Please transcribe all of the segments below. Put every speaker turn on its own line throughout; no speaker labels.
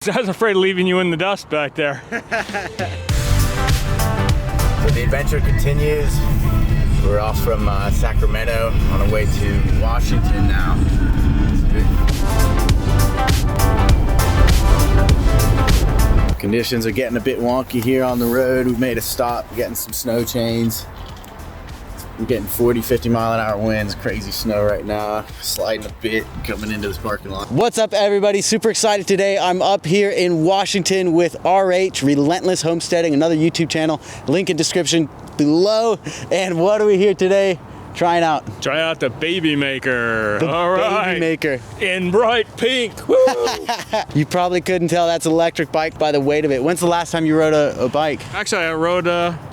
I was afraid of leaving you in the dust back there.
So the adventure continues. We're off from Sacramento on our way to Washington now. Conditions are getting a bit wonky here on the road. We've made a stop, getting some snow chains. We're getting 40, 50 mile an hour winds, crazy snow right now. Sliding a bit coming into this parking lot.
What's up, everybody? Super excited today. I'm up here in Washington with RH, Relentless Homesteading, another YouTube channel. Link in description below. And what are we here today? Trying out.
Try out the Babymaker. All right.
Babymaker.
In bright pink. Woo!
You probably couldn't tell that's an electric bike by the weight of it. When's the last time you rode a bike?
Actually, I rode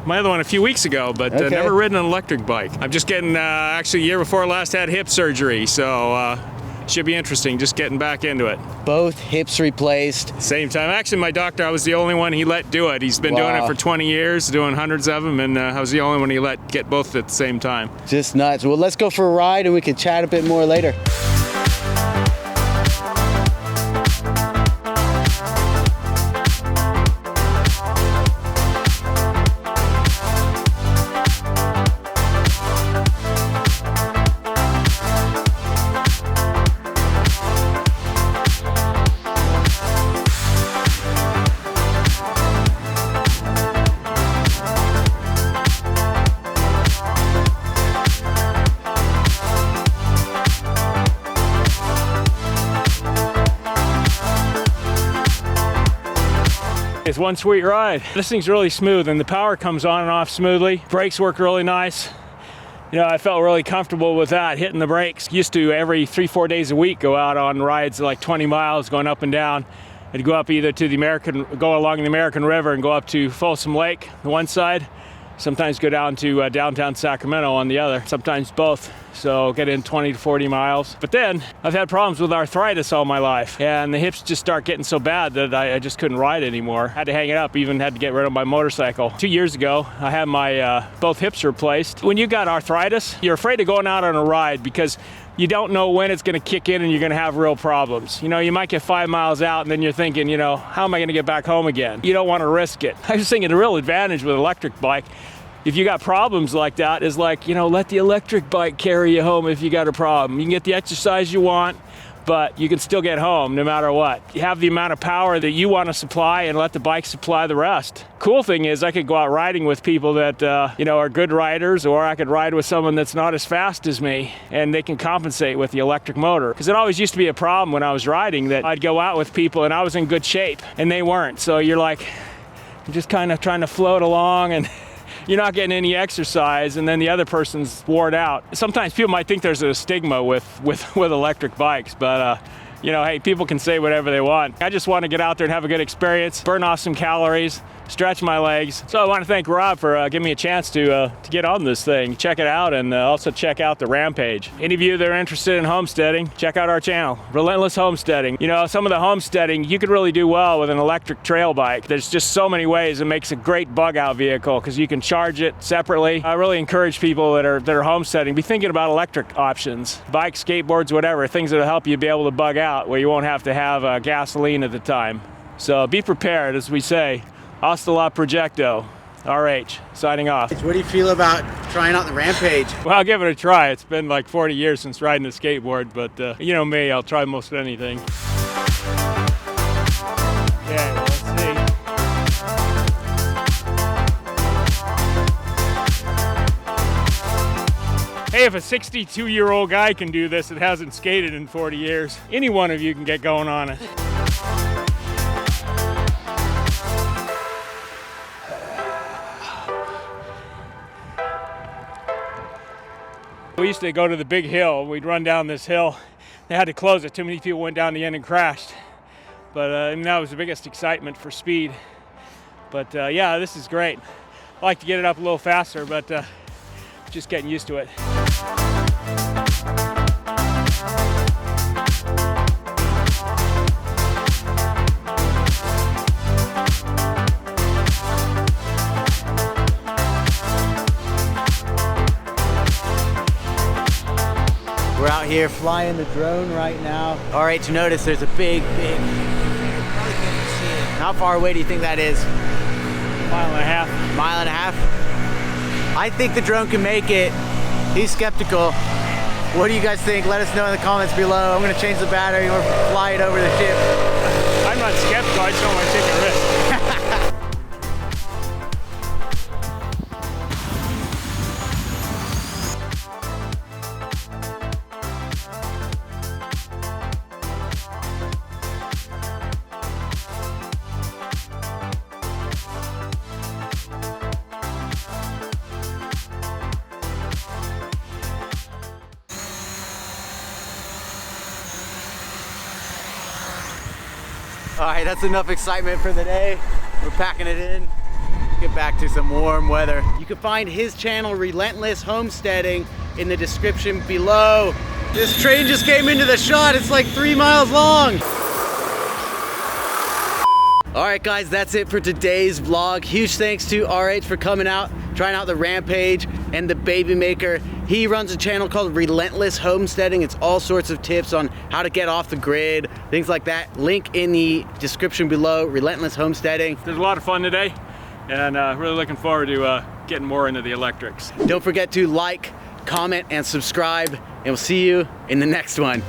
my other one a few weeks ago, but never ridden an electric bike. I'm just getting, actually, a year before last had hip surgery, so should be interesting, just getting back into it.
Both hips replaced.
Same time. Actually, my doctor, I was the only one he let do it. He's been doing it for 20 years, doing hundreds of them, and I was the only one he let get both at the same time.
Just nuts. Well, let's go for a ride and we can chat a bit more later.
It's one sweet ride. This thing's really smooth and the power comes on and off smoothly. Brakes work really nice. You know, I felt really comfortable with that, hitting the brakes. Used to every 3-4 days a week go out on rides like 20 miles going up and down. I'd go up either to go along the American River and go up to Folsom Lake on one side. Sometimes go down to downtown Sacramento on the other, sometimes both. So get in 20 to 40 miles. But then I've had problems with arthritis all my life. And the hips just start getting so bad that I just couldn't ride anymore. Had to hang it up, even had to get rid of my motorcycle. 2 years ago, I had my both hips replaced. When you got arthritis, you're afraid of going out on a ride because you don't know when it's gonna kick in and you're gonna have real problems. You know, you might get 5 miles out and then you're thinking, you know, how am I gonna get back home again? You don't wanna risk it. I was thinking the real advantage with an electric bike, if you got problems like that, is like, you know, let the electric bike carry you home if you got a problem. You can get the exercise you want, but you can still get home no matter what. You have the amount of power that you want to supply and let the bike supply the rest. Cool thing is I could go out riding with people that, you know, are good riders, or I could ride with someone that's not as fast as me and they can compensate with the electric motor. Because it always used to be a problem when I was riding that I'd go out with people and I was in good shape and they weren't. So you're like, you're just kind of trying to float along and you're not getting any exercise, and then the other person's worn out. Sometimes people might think there's a stigma with electric bikes, but you know, hey, people can say whatever they want. I just want to get out there and have a good experience, burn off some calories, stretch my legs. So I want to thank Rob for giving me a chance to get on this thing. Check it out, and also check out the Rampage. Any of you that are interested in homesteading, check out our channel, Relentless Homesteading. You know, some of the homesteading you could really do well with an electric trail bike. There's just so many ways it makes a great bug out vehicle because you can charge it separately. I really encourage people that are homesteading, be thinking about electric options, bikes, skateboards, whatever, things that'll help you be able to bug out where you won't have to have gasoline at the time. So be prepared, as we say. Hasta la Projecto. RH, signing off.
What do you feel about trying out the Rampage?
Well, I'll give it a try. It's been like 40 years since riding a skateboard, but you know me, I'll try most anything. Yeah, well, let's see. Hey, if a 62-year-old guy can do this that hasn't skated in 40 years, any one of you can get going on it. We used to go to the big hill. We'd run down this hill. They had to close it. Too many people went down the end and crashed. But and that was the biggest excitement for speed. But yeah, this is great. I like to get it up a little faster, but just getting used to it.
We're out here flying the drone right now. All right, you notice there's a big, probably can't How far away do you think that is?
Mile and a half.
Mile and a half? I think the drone can make it. He's skeptical. What do you guys think? Let us know in the comments below. I'm gonna change the battery or fly it over the ship.
I'm not skeptical, I just don't want to take a risk.
All right, that's enough excitement for the day. We're packing it in. Get back to some warm weather. You can find his channel, Relentless Homesteading, in the description below. This train just came into the shot. It's like 3 miles long. All right, guys, that's it for today's vlog. Huge thanks to RH for coming out, trying out the Rampage and the Babymaker. He runs a channel called Relentless Homesteading. It's all sorts of tips on how to get off the grid, things like that. Link in the description below, Relentless Homesteading.
There's a lot of fun today, and really looking forward to getting more into the electrics.
Don't forget to like, comment, and subscribe, and we'll see you in the next one.